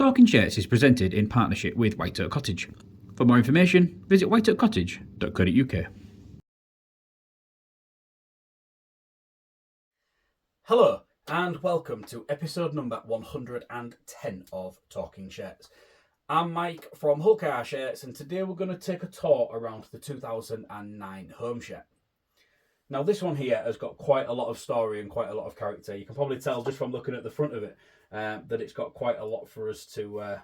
Talking Shirts is presented in partnership with White Oak Cottage. For more information, visit whiteoakcottage.co.uk. Hello and welcome to episode number 110 of Talking Shirts. I'm Mike from Hull Car Shirts, and today we're going to take a tour around the 2009 home shirt. Now this one here has got quite a lot of story and quite a lot of character. You can probably tell just from looking at the front of it that it's got quite a lot for us to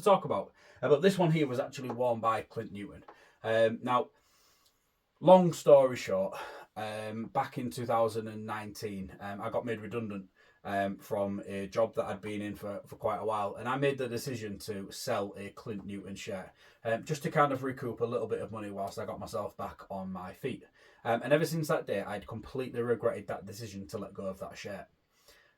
talk about. But this one here was actually worn by Clint Newton. Now, long story short, back in 2019, I got made redundant from a job that I'd been in for quite a while, and I made the decision to sell a Clint Newton shirt just to kind of recoup a little bit of money whilst I got myself back on my feet. And ever since that day, I'd completely regretted that decision to let go of that shirt.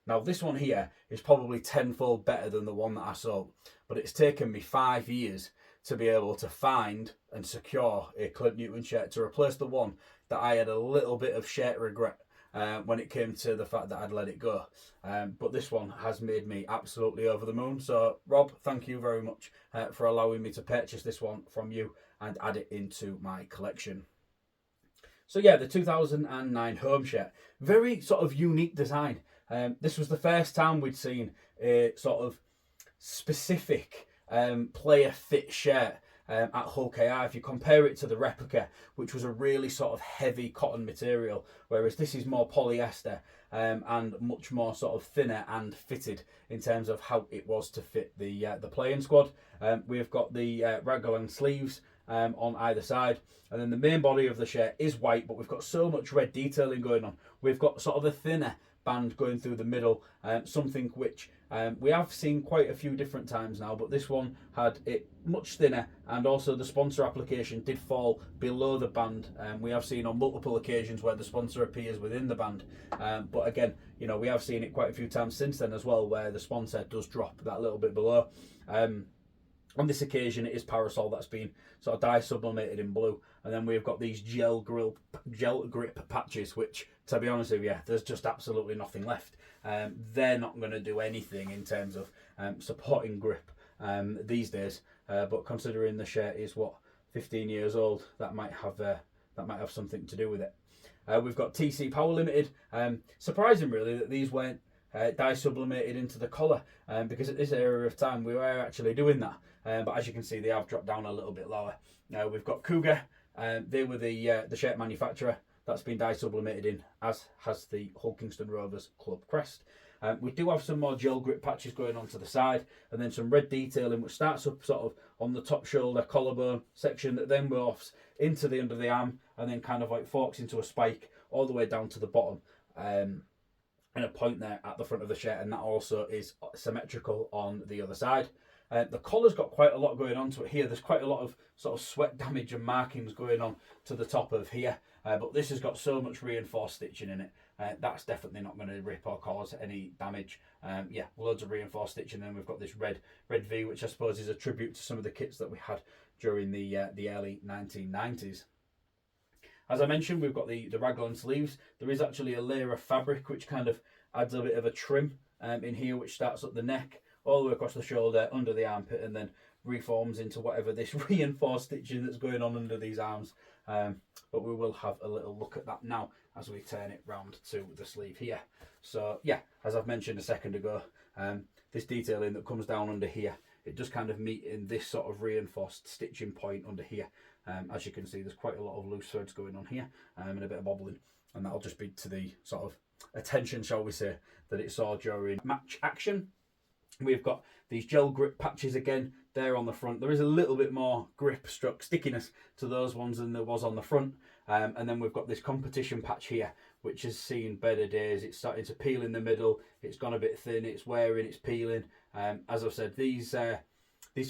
Now, this one here is probably tenfold better than the one that I sold, but it's taken me 5 years to be able to find and secure a Clint Newton shirt to replace the one that I had a little bit of shirt regret when it came to the fact that I'd let it go. But this one has made me absolutely over the moon. So, Rob, thank you very much for allowing me to purchase this one from you and add it into my collection. So yeah, the 2009 home shirt, very sort of unique design. This was the first time we'd seen a sort of specific player fit shirt at Hull KR. If you compare it to the replica, which was a really sort of heavy cotton material, whereas this is more polyester and much more sort of thinner and fitted in terms of how it was to fit the playing squad. We've got the raglan sleeves on either side, and then the main body of the shirt is white, but we've got so much red detailing going on. We've got sort of a thinner band going through the middle, something which we have seen quite a few different times now, but this one had it much thinner, and also the sponsor application did fall below the band. We have seen on multiple occasions where the sponsor appears within the band, but again, you know, we have seen it quite a few times since then as well, where the sponsor does drop that little bit below. On this occasion, it is Parasol that's been sort of dye sublimated in blue, and then we've got these gel grip patches, which, to be honest with you, there's just absolutely nothing left. They're not going to do anything in terms of supporting grip these days. But considering the shirt is 15 years old, that might have something to do with it. We've got TC Power Limited. Surprising, really, that these weren't dye sublimated into the collar, because at this area of time we were actually doing that. But as you can see, they have dropped down a little bit lower. We've got Cougar. They were the shirt manufacturer. That's been dye sublimated in, as has the Hull Kingston Rovers club crest. We do have some more gel grip patches going on to the side, and then some red detailing which starts up sort of on the top shoulder collarbone section, that then morphs into the under the arm, and then kind of like forks into a spike all the way down to the bottom. And a point there at the front of the shirt, and that also is symmetrical on the other side. The collar's got quite a lot going on to it here. There's quite a lot of sort of sweat damage and markings going on to the top of here, but this has got so much reinforced stitching in it. That's definitely not going to rip or cause any damage. Yeah, loads of reinforced stitching. Then we've got this red V, which I suppose is a tribute to some of the kits that we had during the early 1990s. As I mentioned, we've got the raglan sleeves. There is actually a layer of fabric which kind of adds a bit of a trim in here, which starts up the neck, all the way across the shoulder, under the armpit, and then reforms into whatever this reinforced stitching that's going on under these arms. But we will have a little look at that now as we turn it round to the sleeve here. So yeah, as I've mentioned a second ago, this detailing that comes down under here, it does kind of meet in this sort of reinforced stitching point under here. As you can see, there's quite a lot of loose threads going on here, and a bit of bobbling, and that'll just be to the sort of attention, shall we say, that it saw during match action. We've got these gel grip patches again there on the front. There is a little bit more grip stroke stickiness to those ones than there was on the front. And then we've got this competition patch here, which has seen better days. It's starting to peel in the middle. It's gone a bit thin. It's wearing. It's peeling. As I've said, these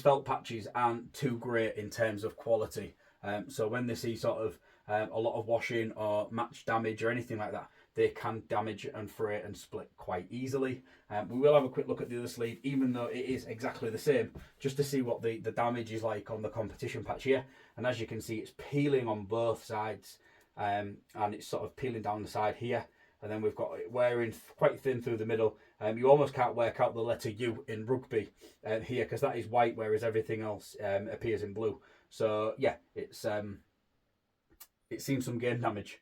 felt patches aren't too great in terms of quality. So when they see sort of a lot of washing or match damage or anything like that, they can damage and fray and split quite easily. We will have a quick look at the other sleeve, even though it is exactly the same, just to see what the damage is like on the competition patch here. And as you can see, it's peeling on both sides, and it's sort of peeling down the side here. and then we've got it wearing quite thin through the middle. You almost can't work out the letter U in rugby here, because that is white, whereas everything else appears in blue. So yeah, it's seen some game damage,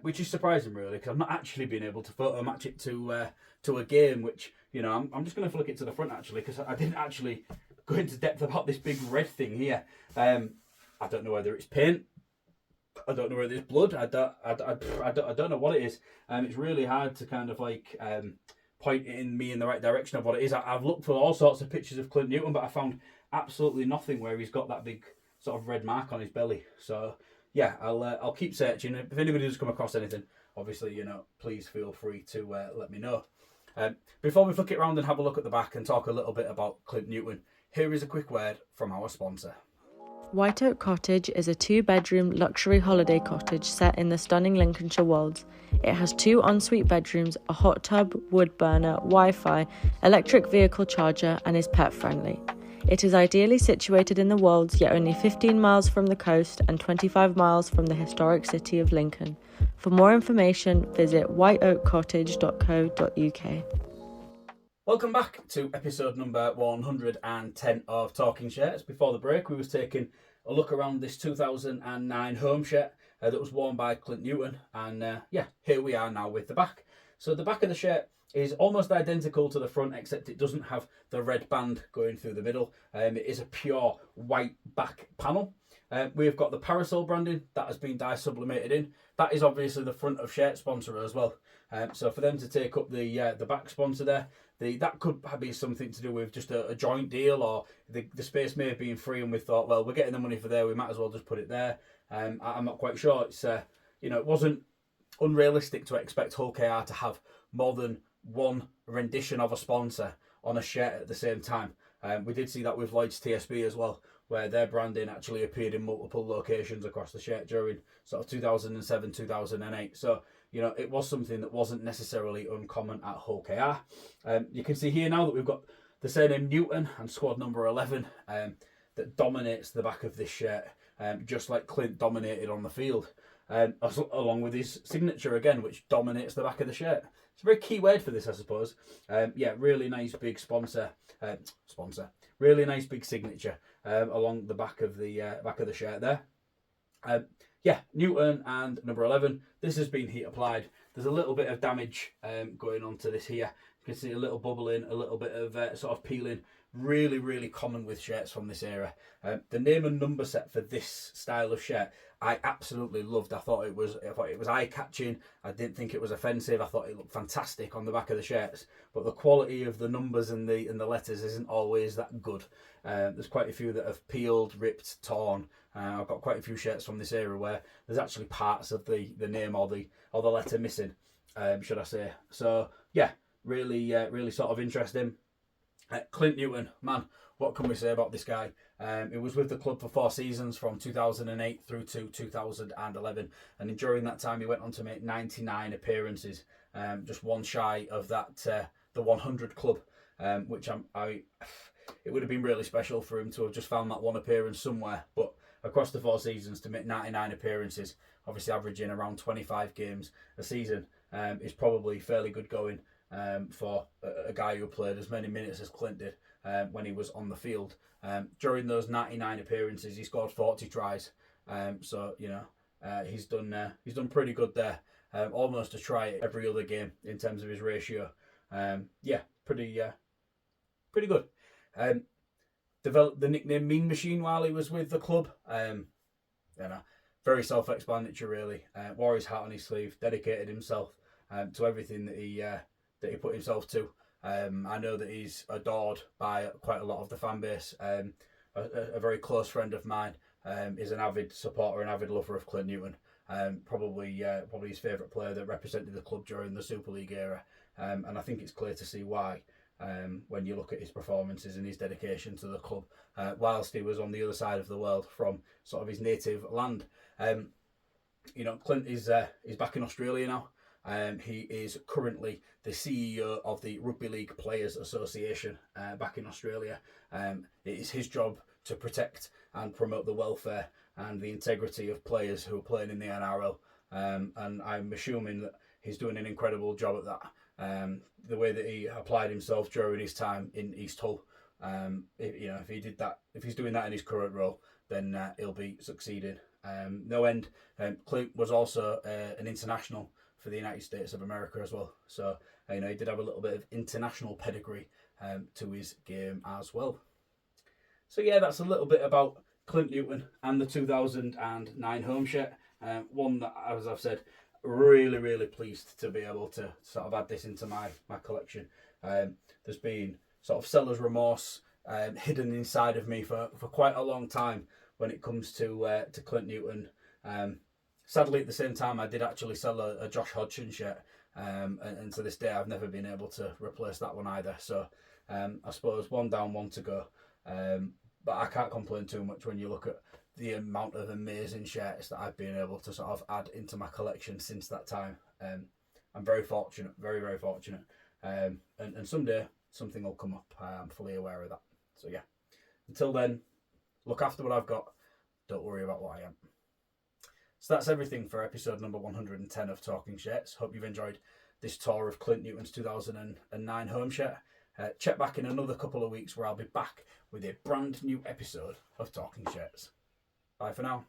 which is surprising really, because I've not actually been able to photo match it to a game. Which, you know, I'm just going to flick it to the front actually, because I didn't actually go into depth about this big red thing here. I don't know whether it's paint. I don't know whether it's blood. I don't know what it is. It's really hard to kind of like point it in me in the right direction of what it is. I've looked for all sorts of pictures of Clint Newton, but I found absolutely nothing where he's got that big sort of red mark on his belly. So yeah, I'll keep searching. If anybody does come across anything, obviously, you know, please feel free to let me know. Before we flick it around and have a look at the back and talk a little bit about Clint Newton, here is a quick word from our sponsor. White Oak Cottage is a 2-bedroom luxury holiday cottage set in the stunning Lincolnshire Wolds. It has 2 ensuite bedrooms, a hot tub, wood burner, Wi-Fi, electric vehicle charger, and is pet friendly. It is ideally situated in the Wolds, yet only 15 miles from the coast and 25 miles from the historic city of Lincoln. For more information, visit whiteoakcottage.co.uk. Welcome back to episode number 110 of Talking Shirts. Before the break, we was taking a look around this 2009 home shirt that was worn by Clint Newton, and yeah, here we are now with the back. So the back of the shirt is almost identical to the front, except it doesn't have the red band going through the middle. It is a pure white back panel. We've got the parasol branding that has been dye sublimated in. That is obviously the front of shirt sponsor as well. So for them to take up the back sponsor there, that could be something to do with just a joint deal, or the space may have been free and we thought, well, we're getting the money for there, we might as well just put it there. I'm not quite sure. It's you know, it wasn't unrealistic to expect Hull KR to have more than one rendition of a sponsor on a shirt at the same time. We did see that with Lloyd's TSB as well, where their branding actually appeared in multiple locations across the shirt during sort of 2007, 2008. So, you know, it was something that wasn't necessarily uncommon at Hull KR. You can see here now that we've got the surname Newton and squad number 11 that dominates the back of this shirt, just like Clint dominated on the field, along with his signature again, which dominates the back of the shirt. It's a very key word for this, I suppose. Yeah, really nice big sponsor. Really nice big signature along the back of the shirt there. Yeah, Newton and number 11. This has been heat applied. There's a little bit of damage going on to this here. You can see a little bubbling, a little bit of sort of peeling. Really, really common with shirts from this era. The name and number set for this style of shirt, I absolutely loved. I thought it was eye-catching. I didn't think it was offensive. I thought it looked fantastic on the back of the shirts. But the quality of the numbers and the letters isn't always that good. There's quite a few that have peeled, ripped, torn. I've got quite a few shirts from this era where there's actually parts of the name or the letter missing, should I say. So yeah, really sort of interesting. Clint Newton, man, what can we say about this guy? He was with the club for 4 seasons from 2008 through to 2011, and during that time he went on to make 99 appearances, just one shy of that the 100 club, which it would have been really special for him to have just found that one appearance somewhere. But across the 4 seasons to make 99 appearances, obviously averaging around 25 games a season, is probably fairly good going. For a guy who played as many minutes as Clint did when he was on the field. During those 99 appearances, he scored 40 tries. So you know, he's done pretty good there. Almost a try every other game in terms of his ratio. Yeah, pretty good. Developed the nickname Mean Machine while he was with the club. You know, very self-explanatory really. Wore his heart on his sleeve, dedicated himself to everything that he put himself to. I know that he's adored by quite a lot of the fan base. A very close friend of mine is an avid supporter and avid lover of Clint Newton. Probably his favourite player that represented the club during the Super League era. And I think it's clear to see why when you look at his performances and his dedication to the club, whilst he was on the other side of the world from sort of his native land. You know, Clint is back in Australia now. He is currently the CEO of the Rugby League Players Association back in Australia. It is his job to protect and promote the welfare and the integrity of players who are playing in the NRL. And I'm assuming that he's doing an incredible job at that. The way that he applied himself during his time in East Hull, if he did that, if he's doing that in his current role, then he'll be succeeding. No end. Clint was also an international for the United States of America as well. So, he did have a little bit of international pedigree to his game as well. So, yeah, that's a little bit about Clint Newton and the 2009 home shed. One that, as I've said, really, really pleased to be able to sort of add this into my collection. There's been sort of seller's remorse hidden inside of me for quite a long time when it comes to Clint Newton. Sadly, at the same time, I did actually sell a Josh Hodgson shirt, and to this day, I've never been able to replace that one either. So I suppose one down, one to go. But I can't complain too much when you look at the amount of amazing shirts that I've been able to sort of add into my collection since that time. I'm very fortunate, very, very fortunate. And someday something will come up. I'm fully aware of that. So yeah, until then, look after what I've got. Don't worry about what I am. So that's everything for episode number 110 of Talking Shirts. Hope you've enjoyed this tour of Clint Newton's 2009 home shirt. Check back in another couple of weeks where I'll be back with a brand new episode of Talking Shirts. Bye for now.